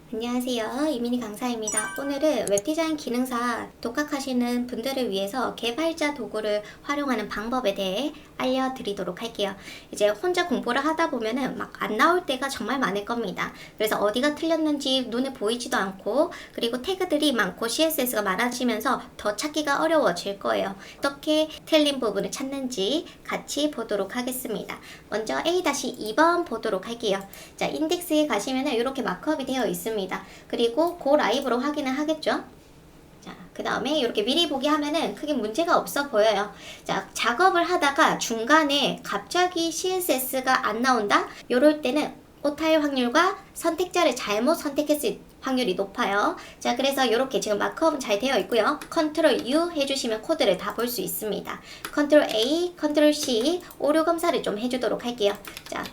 안녕하세요. 이민희 강사입니다. 오늘은 웹디자인 기능사 독학하시는 분들을 위해서 개발자 도구를 활용하는 방법에 대해 알려드리도록 할게요. 이제 혼자 공부를 하다 보면은 막 안 나올 때가 정말 많을 겁니다. 그래서 어디가 틀렸는지 눈에 보이지도 않고, 그리고 태그들이 많고 CSS가 많아지면서 더 찾기가 어려워질 거예요. 어떻게 틀린 부분을 찾는지 같이 보도록 하겠습니다. 먼저 A-2번 보도록 할게요. 자, 인덱스에 가시면은 이렇게 마크업이 되어 있습니다. 그리고 고 라이브로 확인을 하겠죠. 자, 그 다음에 이렇게 미리 보기 하면은 크게 문제가 없어 보여요. 자, 작업을 하다가 중간에 갑자기 CSS가 안 나온다? 요럴 때는 오타일 확률과 선택자를 잘못 선택했을 확률이 높아요. 자, 그래서 이렇게 지금 마크업은 잘 되어 있고요. 컨트롤 U 해주시면 코드를 다 볼 수 있습니다. 컨트롤 A, 컨트롤 C 오류 검사를 좀 해주도록 할게요. 자,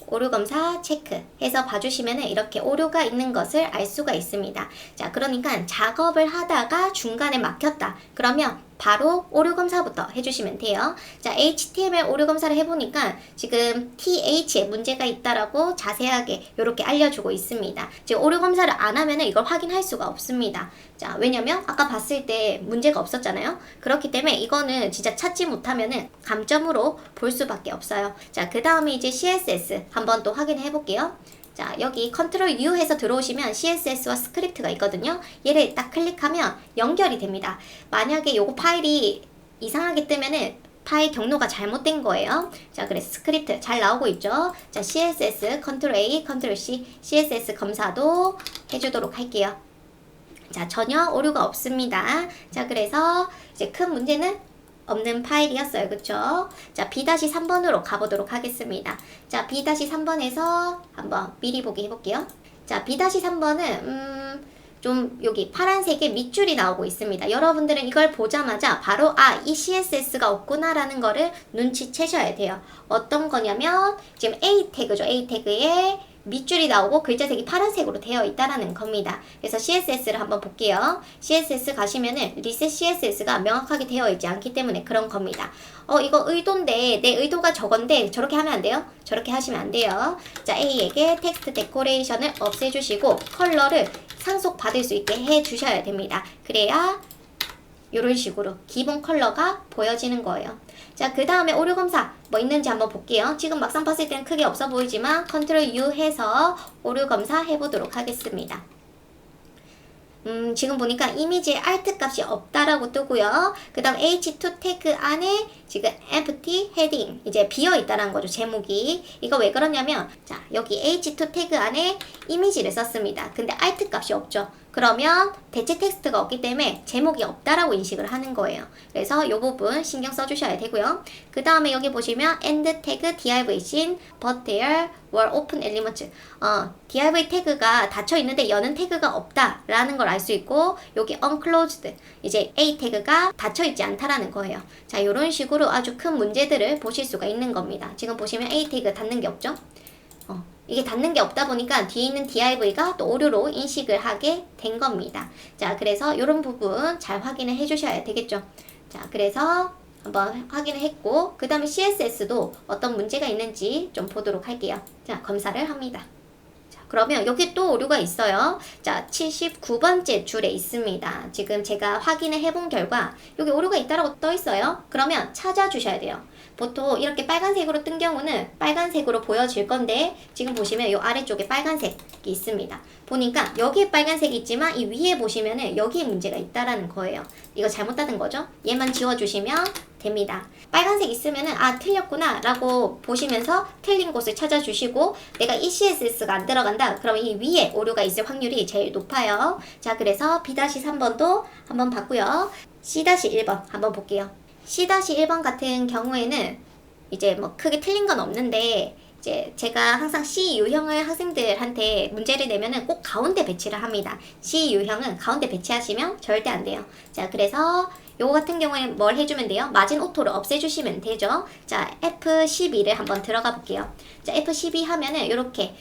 오류 검사 체크 해서 봐주시면 이렇게 오류가 있는 것을 알 수가 있습니다. 자, 그러니까 작업을 하다가 중간에 막혔다. 그러면 바로 오류 검사부터 해주시면 돼요. 자, HTML 오류 검사를 해보니까 지금 TH에 문제가 있다라고 자세하게 이렇게 알려주고 있습니다. 지금 오류 검사를 안 하면 이걸 확인할 수가 없습니다. 자, 왜냐면 아까 봤을 때 문제가 없었잖아요. 그렇기 때문에 이거는 진짜 찾지 못하면은 감점으로 볼 수밖에 없어요. 자, 그 다음에 이제 CSS 한번 또 확인해 볼게요. 자, 여기 컨트롤 U 해서 들어오시면 CSS와 스크립트가 있거든요. 얘를 딱 클릭하면 연결이 됩니다. 만약에 요거 파일이 이상하게 뜨면은 파일 경로가 잘못된 거예요. 자, 그래서 스크립트 잘 나오고 있죠. 자, CSS 컨트롤 A, 컨트롤 C, CSS 검사도 해주도록 할게요. 자, 전혀 오류가 없습니다. 자, 그래서 이제 큰 문제는 없는 파일이었어요. 그쵸? 자, B-3번으로 가보도록 하겠습니다. 자, B-3번에서 한번 미리 보기 해볼게요. 자, B-3번은 좀 여기 파란색에 밑줄이 나오고 있습니다. 여러분들은 이걸 보자마자 바로 이 CSS가 없구나 라는 거를 눈치채셔야 돼요. 어떤 거냐면 지금 A 태그죠. A 태그에 밑줄이 나오고 글자색이 파란색으로 되어 있다라는 겁니다. 그래서 CSS를 한번 볼게요. CSS 가시면은 리셋 CSS가 명확하게 되어 있지 않기 때문에 그런 겁니다. 이거 의도인데 내 의도가 저건데 저렇게 하면 안 돼요? 저렇게 하시면 안 돼요. 자, A에게 텍스트 데코레이션을 없애주시고 컬러를 상속받을 수 있게 해주셔야 됩니다. 그래야 이런 식으로 기본 컬러가 보여지는 거예요. 자, 그 다음에 오류 검사 뭐 있는지 한번 볼게요. 지금 막상 봤을 때는 크게 없어 보이지만 컨트롤 U 해서 오류 검사 해보도록 하겠습니다. 지금 보니까 이미지에 alt 값이 없다라고 뜨고요. 그 다음 H2 태그 안에 지금 empty heading 이제 비어 있다라는 거죠. 제목이. 이거 왜 그러냐면 자, 여기 H2 태그 안에 이미지를 썼습니다. 근데 alt 값이 없죠. 그러면 대체 텍스트가 없기 때문에 제목이 없다라고 인식을 하는 거예요. 그래서 이 부분 신경 써주셔야 되고요. 그 다음에 여기 보시면 end 태그 div in but there were open elements. div 태그가 닫혀 있는데 여는 태그가 없다라는 걸 알 수 있고 여기 unclosed 이제 a 태그가 닫혀 있지 않다라는 거예요. 자, 이런 식으로 아주 큰 문제들을 보실 수가 있는 겁니다. 지금 보시면 a 태그 닫는 게 없죠. 이게 닫는 게 없다 보니까 뒤에 있는 div가 또 오류로 인식을 하게 된 겁니다. 자, 그래서 이런 부분 잘 확인을 해주셔야 되겠죠. 자, 그래서 한번 확인을 했고 그 다음에 CSS도 어떤 문제가 있는지 좀 보도록 할게요. 자, 검사를 합니다. 그러면 여기 또 오류가 있어요. 자, 79번째 줄에 있습니다. 지금 제가 확인을 해본 결과 여기 오류가 있다라고 떠 있어요. 그러면 찾아주셔야 돼요. 보통 이렇게 빨간색으로 뜬 경우는 빨간색으로 보여질 건데 지금 보시면 이 아래쪽에 빨간색이 있습니다. 보니까 여기에 빨간색이 있지만 이 위에 보시면은 여기에 문제가 있다라는 거예요. 이거 잘못 닫은 거죠? 얘만 지워주시면 됩니다. 빨간색 있으면은 틀렸구나 라고 보시면서 틀린 곳을 찾아주시고 내가 이 CSS가 안 들어간다 그러면 이 위에 오류가 있을 확률이 제일 높아요. 자, 그래서 B-3번도 한번 봤고요. C-1번 한번 볼게요. C-1번 같은 경우에는 이제 뭐 크게 틀린 건 없는데 이제 제가 항상 C 유형을 학생들한테 문제를 내면은 꼭 가운데 배치를 합니다. C 유형은 가운데 배치하시면 절대 안 돼요. 자, 그래서 요거 같은 경우에 뭘 해주면 돼요? 마진 오토를 없애주시면 되죠. 자, F12를 한번 들어가 볼게요. 자, F12 하면은 이렇게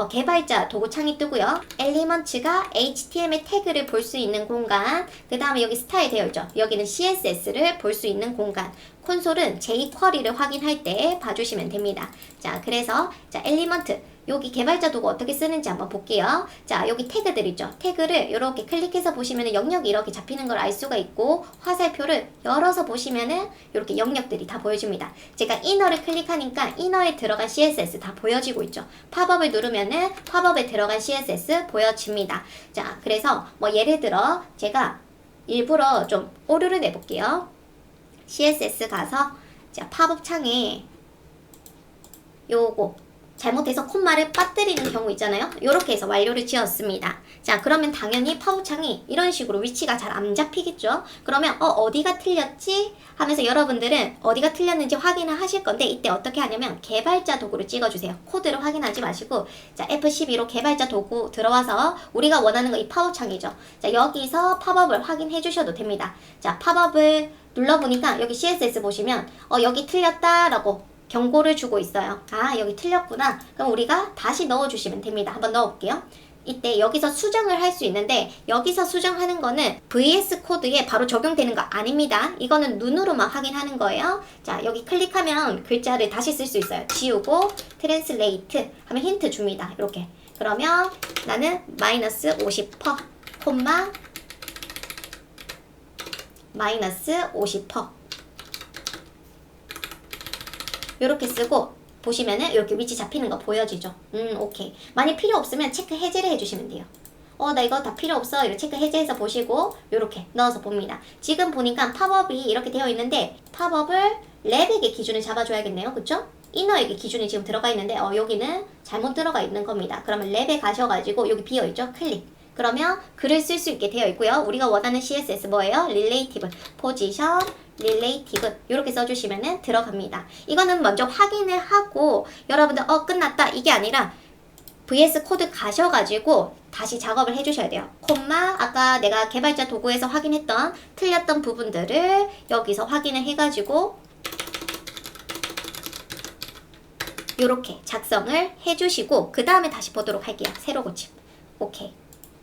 개발자 도구창이 뜨고요. 엘리먼츠가 HTML 태그를 볼 수 있는 공간, 그 다음에 여기 스타일 되어 있죠. 여기는 CSS를 볼 수 있는 공간, 콘솔은 jQuery를 확인할 때 봐주시면 됩니다. 자, 그래서 자 엘리먼트 여기 개발자 도구 어떻게 쓰는지 한번 볼게요. 자, 여기 태그들 있죠. 태그를 이렇게 클릭해서 보시면은 영역이 이렇게 잡히는 걸 알 수가 있고, 화살표를 열어서 보시면은 이렇게 영역들이 다 보여줍니다. 제가 이너를 클릭하니까 이너에 들어간 CSS 다 보여지고 있죠. 팝업을 누르면은 팝업에 들어간 CSS 보여집니다. 자, 그래서 뭐 예를 들어 제가 일부러 좀 오류를 내볼게요. CSS 가서 자, 팝업 창에 요거 잘못해서 콤마를 빠뜨리는 경우 있잖아요. 이렇게 해서 완료를 지었습니다. 자, 그러면 당연히 팝업창이 이런 식으로 위치가 잘 안 잡히겠죠. 그러면 어디가 틀렸지? 하면서 여러분들은 어디가 틀렸는지 확인을 하실 건데, 이때 어떻게 하냐면 개발자 도구를 찍어주세요. 코드를 확인하지 마시고, 자, F12로 개발자 도구 들어와서 우리가 원하는 거 이 팝업창이죠. 자, 여기서 팝업을 확인해 주셔도 됩니다. 자, 팝업을 눌러보니까 여기 CSS 보시면 여기 틀렸다라고 경고를 주고 있어요. 아, 여기 틀렸구나. 그럼 우리가 다시 넣어주시면 됩니다. 한번 넣어볼게요. 이때 여기서 수정을 할 수 있는데, 여기서 수정하는 거는 VS 코드에 바로 적용되는 거 아닙니다. 이거는 눈으로만 확인하는 거예요. 자, 여기 클릭하면 글자를 다시 쓸 수 있어요. 지우고 트랜슬레이트 하면 힌트 줍니다. 이렇게. 그러면 나는 마이너스 50%, 콤마 마이너스 50%. 이렇게 쓰고 보시면은 이렇게 위치 잡히는 거 보여지죠. 오케이. 만약 필요 없으면 체크 해제를 해주시면 돼요. 나 이거 다 필요 없어. 이렇게 체크 해제해서 보시고 이렇게 넣어서 봅니다. 지금 보니까 팝업이 이렇게 되어 있는데, 팝업을 랩에게 기준을 잡아줘야겠네요. 그쵸? 이너에게 기준이 지금 들어가 있는데 여기는 잘못 들어가 있는 겁니다. 그러면 랩에 가셔가지고 여기 비어있죠? 클릭. 그러면 글을 쓸 수 있게 되어 있고요. 우리가 원하는 CSS 뭐예요? 릴레이티브, 포지션, 릴레이티브 이렇게 써주시면 들어갑니다. 이거는 먼저 확인을 하고 여러분들 끝났다 이게 아니라 VS 코드 가셔가지고 다시 작업을 해주셔야 돼요. 콤마 아까 내가 개발자 도구에서 확인했던 틀렸던 부분들을 여기서 확인을 해가지고 이렇게 작성을 해주시고 그 다음에 다시 보도록 할게요. 새로 고침. 오케이.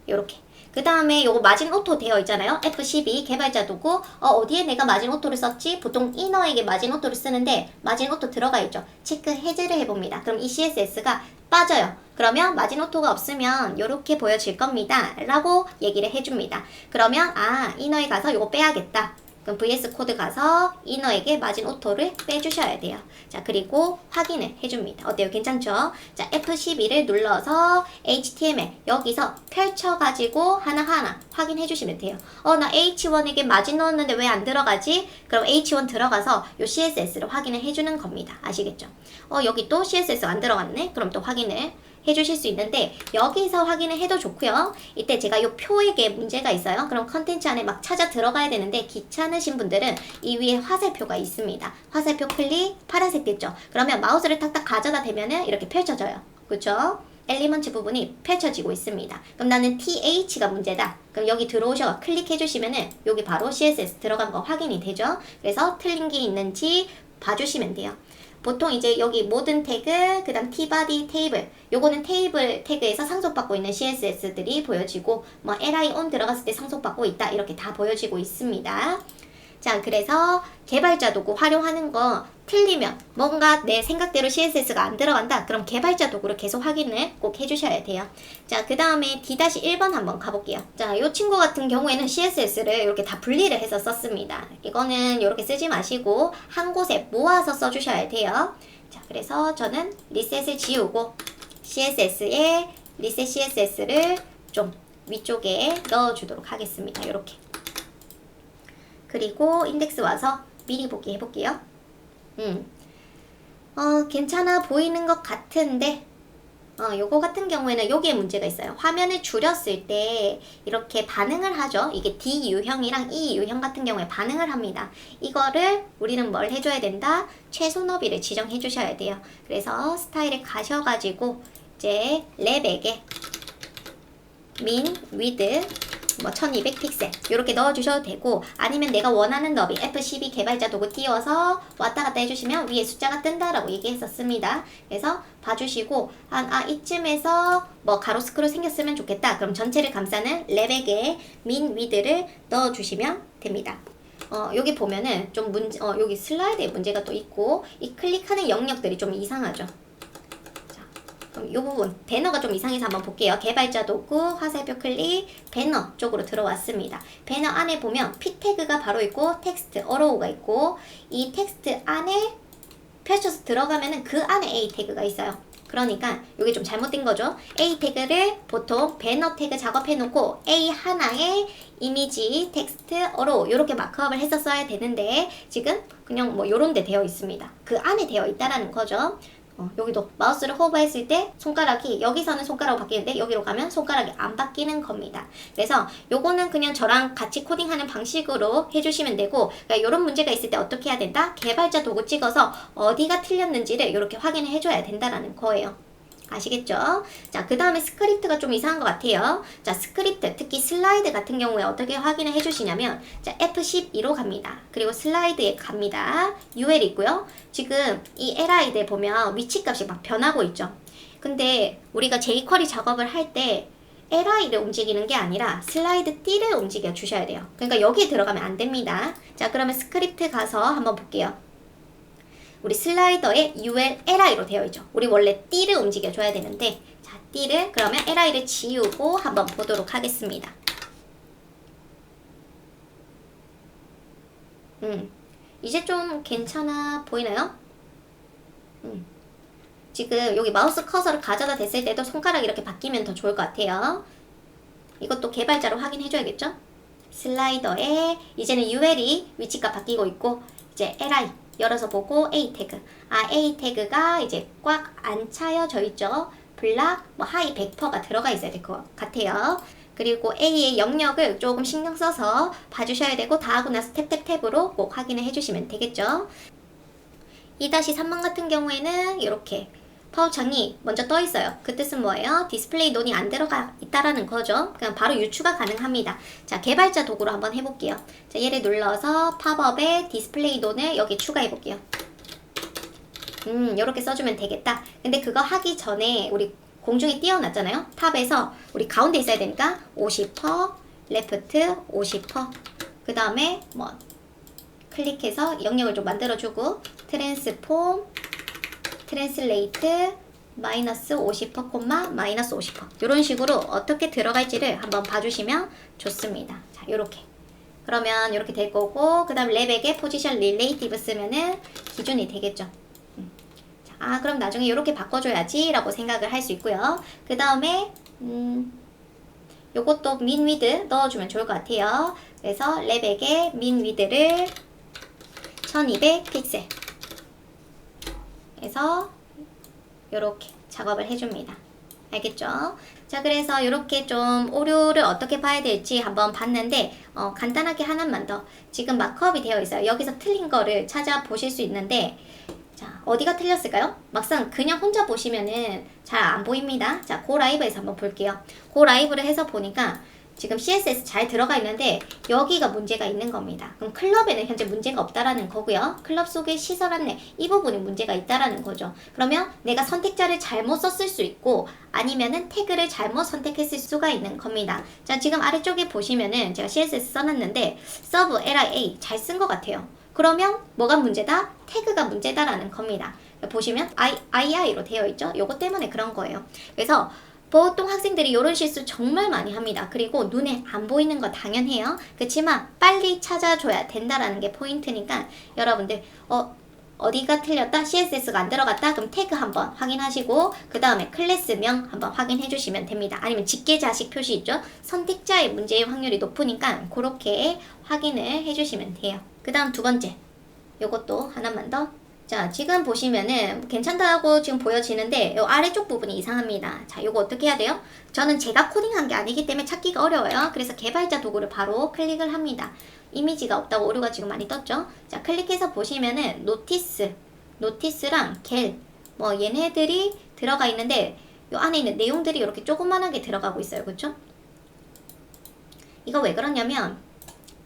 요렇게. 그 다음에 요거 마진 오토 되어 있잖아요. F12 개발자 도구. 어디에 내가 마진 오토를 썼지? 보통 이너에게 마진 오토를 쓰는데 마진 오토 들어가 있죠. 체크 해제를 해봅니다. 그럼 이 CSS가 빠져요. 그러면 마진 오토가 없으면 요렇게 보여질 겁니다. 라고 얘기를 해줍니다. 그러면 이너에 가서 요거 빼야겠다. 그럼 VS 코드 가서 이너에게 마진 오토를 빼주셔야 돼요. 자, 그리고 확인을 해줍니다. 어때요? 괜찮죠? 자, F12를 눌러서 HTML 여기서 펼쳐가지고 하나하나 확인해 주시면 돼요. 나 H1에게 마진 넣었는데 왜 안 들어가지? 그럼 H1 들어가서 요 CSS를 확인을 해주는 겁니다. 아시겠죠? 여기 또 CSS 안 들어갔네? 그럼 또 확인을 해주실 수 있는데, 여기서 확인을 해도 좋고요. 이때 제가 이 표에게 문제가 있어요. 그럼 컨텐츠 안에 막 찾아 들어가야 되는데 귀찮으신 분들은 이 위에 화살표가 있습니다. 화살표 클릭, 파란색 됐죠? 그러면 마우스를 탁탁 가져다 대면은 이렇게 펼쳐져요. 그쵸? 엘리먼트 부분이 펼쳐지고 있습니다. 그럼 나는 TH가 문제다. 그럼 여기 들어오셔서 클릭해 주시면은 여기 바로 CSS 들어간 거 확인이 되죠? 그래서 틀린 게 있는지 봐주시면 돼요. 보통 이제 여기 모든 태그, 그 다음 tbody 테이블, 요거는 테이블 태그에서 상속받고 있는 CSS들이 보여지고, 뭐 li on 들어갔을 때 상속받고 있다 이렇게 다 보여지고 있습니다. 자, 그래서 개발자 도구 활용하는 거 틀리면 뭔가 내 생각대로 CSS가 안 들어간다. 그럼 개발자 도구를 계속 확인을 꼭 해주셔야 돼요. 자, 그 다음에 D-1번 한번 가볼게요. 자, 이 친구 같은 경우에는 CSS를 이렇게 다 분리를 해서 썼습니다. 이거는 이렇게 쓰지 마시고 한 곳에 모아서 써주셔야 돼요. 자, 그래서 저는 리셋을 지우고 CSS에 리셋 CSS를 좀 위쪽에 넣어주도록 하겠습니다. 이렇게. 그리고 인덱스 와서 미리 보기 해볼게요. 괜찮아 보이는 것 같은데, 요거 같은 경우에는 요게 문제가 있어요. 화면을 줄였을 때 이렇게 반응을 하죠. 이게 D 유형이랑 E 유형 같은 경우에 반응을 합니다. 이거를 우리는 뭘 해줘야 된다? 최소 너비를 지정해 주셔야 돼요. 그래서 스타일에 가셔가지고 이제 랩에게 min, width 뭐 1200 픽셀 이렇게 넣어주셔도 되고, 아니면 내가 원하는 너비 F12 개발자 도구 띄워서 왔다 갔다 해주시면 위에 숫자가 뜬다라고 얘기했었습니다. 그래서 봐주시고 이쯤에서 뭐 가로 스크롤 생겼으면 좋겠다. 그럼 전체를 감싸는 랩에게 min, width를 넣어주시면 됩니다. 여기 보면은 좀 여기 슬라이드에 문제가 또 있고 이 클릭하는 영역들이 좀 이상하죠. 자, 그럼 이 부분 배너가 좀 이상해서 한번 볼게요. 개발자 도구, 화살표 클릭, 배너 쪽으로 들어왔습니다. 배너 안에 보면 p 태그가 바로 있고 텍스트 어로우가 있고 이 텍스트 안에 펼쳐서 들어가면은 그 안에 A 태그가 있어요. 그러니까 이게 좀 잘못된 거죠. A 태그를 보통 배너 태그 작업해 놓고 A 하나에 이미지, 텍스트, 어로 이렇게 마크업을 했었어야 되는데 지금 그냥 뭐 요런 데 되어 있습니다. 그 안에 되어 있다라는 거죠. 여기도 마우스를 호버했을 때 손가락이 여기서는 손가락으로 바뀌는데 여기로 가면 손가락이 안 바뀌는 겁니다. 그래서 요거는 그냥 저랑 같이 코딩하는 방식으로 해주시면 되고 그러니까 이런 문제가 있을 때 어떻게 해야 된다? 개발자 도구 찍어서 어디가 틀렸는지를 이렇게 확인을 해줘야 된다라는 거예요. 아시겠죠? 자, 그 다음에 스크립트가 좀 이상한 것 같아요. 자, 스크립트, 특히 슬라이드 같은 경우에 어떻게 확인을 해주시냐면, 자, F12로 갑니다. 그리고 슬라이드에 갑니다. UL 있고요. 지금 이 LI들 보면 위치값이 막 변하고 있죠. 근데 우리가 jQuery 작업을 할 때 LI를 움직이는 게 아니라 슬라이드 D를 움직여 주셔야 돼요. 그러니까 여기에 들어가면 안 됩니다. 자, 그러면 스크립트 가서 한번 볼게요. 우리 슬라이더에 UL, LI로 되어 있죠. 우리 원래 D를 움직여줘야 되는데 자, D를 그러면 LI를 지우고 한번 보도록 하겠습니다. 이제 좀 괜찮아 보이나요? 지금 여기 마우스 커서를 가져다 댔을 때도 손가락이 이렇게 바뀌면 더 좋을 것 같아요. 이것도 개발자로 확인해줘야겠죠? 슬라이더에 이제는 UL이 위치가 바뀌고 있고 이제 LI 열어서 보고 A 태그. A 태그가 이제 꽉 안 차여져 있죠. 블락, 뭐 하이 100%가 들어가 있어야 될 것 같아요. 그리고 A의 영역을 조금 신경 써서 봐주셔야 되고 다 하고 나서 탭탭탭으로 꼭 확인을 해주시면 되겠죠. 2-3번 같은 경우에는 이렇게 파워창이 먼저 떠 있어요. 그 뜻은 뭐예요? 디스플레이 논이 안 들어가 있다라는 거죠. 그냥 바로 유추가 가능합니다. 자, 개발자 도구로 한번 해볼게요. 자, 얘를 눌러서 팝업에 디스플레이 논을 여기 추가해 볼게요. 이렇게 써주면 되겠다. 근데 그거 하기 전에 우리 공중에 띄워놨잖아요. 탑에서 우리 가운데 있어야 되니까 50%, 레프트 50%, 그 다음에 뭐 클릭해서 영역을 좀 만들어주고 트랜스폼, 트랜슬레이트 마이너스 50% 콤마 마이너스 50% 이런 식으로 어떻게 들어갈지를 한번 봐주시면 좋습니다. 자, 요렇게 그러면 이렇게 될 거고 그 다음 랩에게 포지션 릴레이티브 쓰면은 기준이 되겠죠. 자, 그럼 나중에 이렇게 바꿔줘야지 라고 생각을 할 수 있고요. 그 다음에 요것도 민 위드 넣어주면 좋을 것 같아요. 그래서 랩에게 민 위드를 1200 픽셀 해서 이렇게 작업을 해줍니다. 알겠죠? 자, 그래서 이렇게 좀 오류를 어떻게 봐야 될지 한번 봤는데 간단하게 하나만 더 지금 마크업이 되어 있어요. 여기서 틀린 거를 찾아보실 수 있는데 자, 어디가 틀렸을까요? 막상 그냥 혼자 보시면은 잘 안 보입니다. 자, 고 라이브에서 한번 볼게요. 고 라이브를 해서 보니까 지금 CSS 잘 들어가 있는데 여기가 문제가 있는 겁니다. 그럼 클럽에는 현재 문제가 없다라는 거고요. 클럽 속의 시설 안내 이 부분에 문제가 있다라는 거죠. 그러면 내가 선택자를 잘못 썼을 수 있고 아니면은 태그를 잘못 선택했을 수가 있는 겁니다. 자, 지금 아래쪽에 보시면은 제가 CSS 써놨는데 서브 LIA 잘 쓴 것 같아요. 그러면 뭐가 문제다? 태그가 문제다라는 겁니다. 보시면 II로 되어 있죠. 요거 때문에 그런 거예요. 그래서 보통 학생들이 이런 실수 정말 많이 합니다. 그리고 눈에 안 보이는 거 당연해요. 그렇지만 빨리 찾아줘야 된다라는 게 포인트니까 여러분들 어디가 틀렸다? CSS가 안 들어갔다? 그럼 태그 한번 확인하시고 그 다음에 클래스명 한번 확인해 주시면 됩니다. 아니면 직계자식 표시 있죠? 선택자의 문제의 확률이 높으니까 그렇게 확인을 해 주시면 돼요. 그 다음 두 번째 요것도 하나만 더. 자, 지금 보시면은 괜찮다고 지금 보여지는데 요 아래쪽 부분이 이상합니다. 자, 요거 어떻게 해야 돼요? 저는 제가 코딩한 게 아니기 때문에 찾기가 어려워요. 그래서 개발자 도구를 바로 클릭을 합니다. 이미지가 없다고 오류가 지금 많이 떴죠? 자, 클릭해서 보시면은 노티스랑 겔 뭐 얘네들이 들어가 있는데 요 안에 있는 내용들이 이렇게 조그만하게 들어가고 있어요. 그쵸? 이거 왜 그러냐면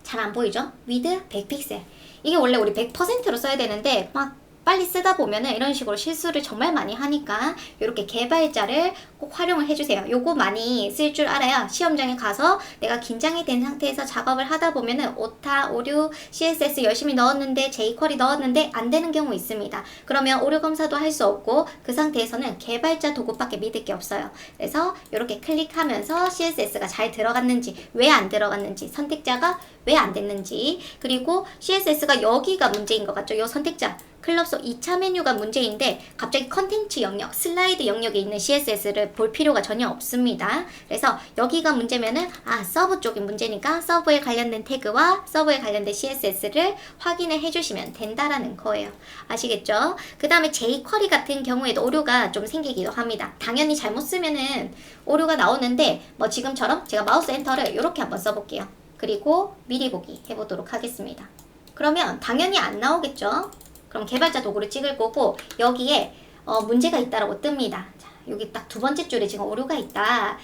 잘 안 보이죠? 위드 100픽셀 이게 원래 우리 100%로 써야 되는데 막 빨리 쓰다 보면은 이런 식으로 실수를 정말 많이 하니까 이렇게 개발자를 꼭 활용을 해주세요. 요거 많이 쓸 줄 알아야 시험장에 가서 내가 긴장이 된 상태에서 작업을 하다 보면은 오타, 오류, CSS 열심히 넣었는데 jQuery 넣었는데 안 되는 경우 있습니다. 그러면 오류 검사도 할 수 없고 그 상태에서는 개발자 도구밖에 믿을 게 없어요. 그래서 이렇게 클릭하면서 CSS가 잘 들어갔는지, 왜 안 들어갔는지, 선택자가 왜 안 됐는지, 그리고 CSS가 여기가 문제인 것 같죠? 요 선택자 클럽소 2차 메뉴가 문제인데 갑자기 컨텐츠 영역, 슬라이드 영역에 있는 CSS를 볼 필요가 전혀 없습니다. 그래서 여기가 문제면은 서브 쪽이 문제니까 서브에 관련된 태그와 서브에 관련된 CSS를 확인을 해주시면 된다라는 거예요. 아시겠죠? 그 다음에 jQuery 같은 경우에도 오류가 좀 생기기도 합니다. 당연히 잘못 쓰면은 오류가 나오는데 뭐 지금처럼 제가 마우스 엔터를 이렇게 한번 써볼게요. 그리고 미리 보기 해보도록 하겠습니다. 그러면 당연히 안 나오겠죠? 그럼 개발자 도구를 찍을 거고 여기에 문제가 있다라고 뜹니다. 자, 여기 딱 두 번째 줄에 지금 오류가 있다.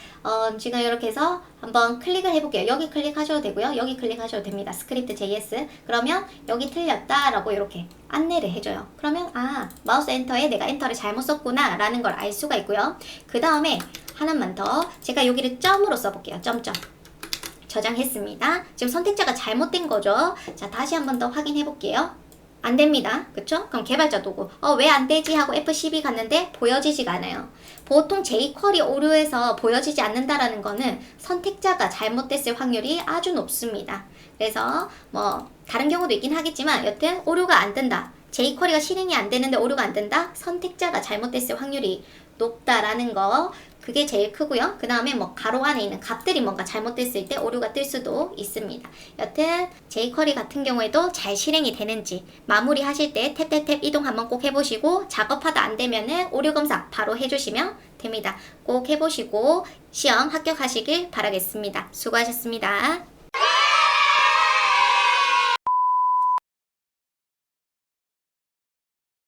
지금 이렇게 해서 한번 클릭을 해볼게요. 여기 클릭하셔도 되고요. 여기 클릭하셔도 됩니다. 스크립트 JS. 그러면 여기 틀렸다라고 이렇게 안내를 해줘요. 그러면 마우스 엔터에 내가 엔터를 잘못 썼구나 라는 걸 알 수가 있고요. 그 다음에 하나만 더 제가 여기를 점으로 써볼게요. 점점. 저장했습니다. 지금 선택자가 잘못된 거죠. 자, 다시 한번 더 확인해 볼게요. 안 됩니다. 그쵸? 그럼 개발자 도구. 왜 안 되지? 하고 F12 갔는데 보여지지가 않아요. 보통 jQuery 오류에서 보여지지 않는다라는 거는 선택자가 잘못됐을 확률이 아주 높습니다. 그래서 뭐 다른 경우도 있긴 하겠지만 여튼 오류가 안 뜬다. jQuery가 실행이 안 되는데 오류가 안 뜬다? 선택자가 잘못됐을 확률이 높다라는 거, 그게 제일 크고요. 그 다음에 뭐 가로 안에 있는 값들이 뭔가 잘못됐을 때 오류가 뜰 수도 있습니다. 여튼 jQuery 같은 경우에도 잘 실행이 되는지 마무리 하실 때 탭 이동 한번 꼭 해보시고 작업하다 안 되면은 오류 검사 바로 해주시면 됩니다. 꼭 해보시고 시험 합격하시길 바라겠습니다. 수고하셨습니다.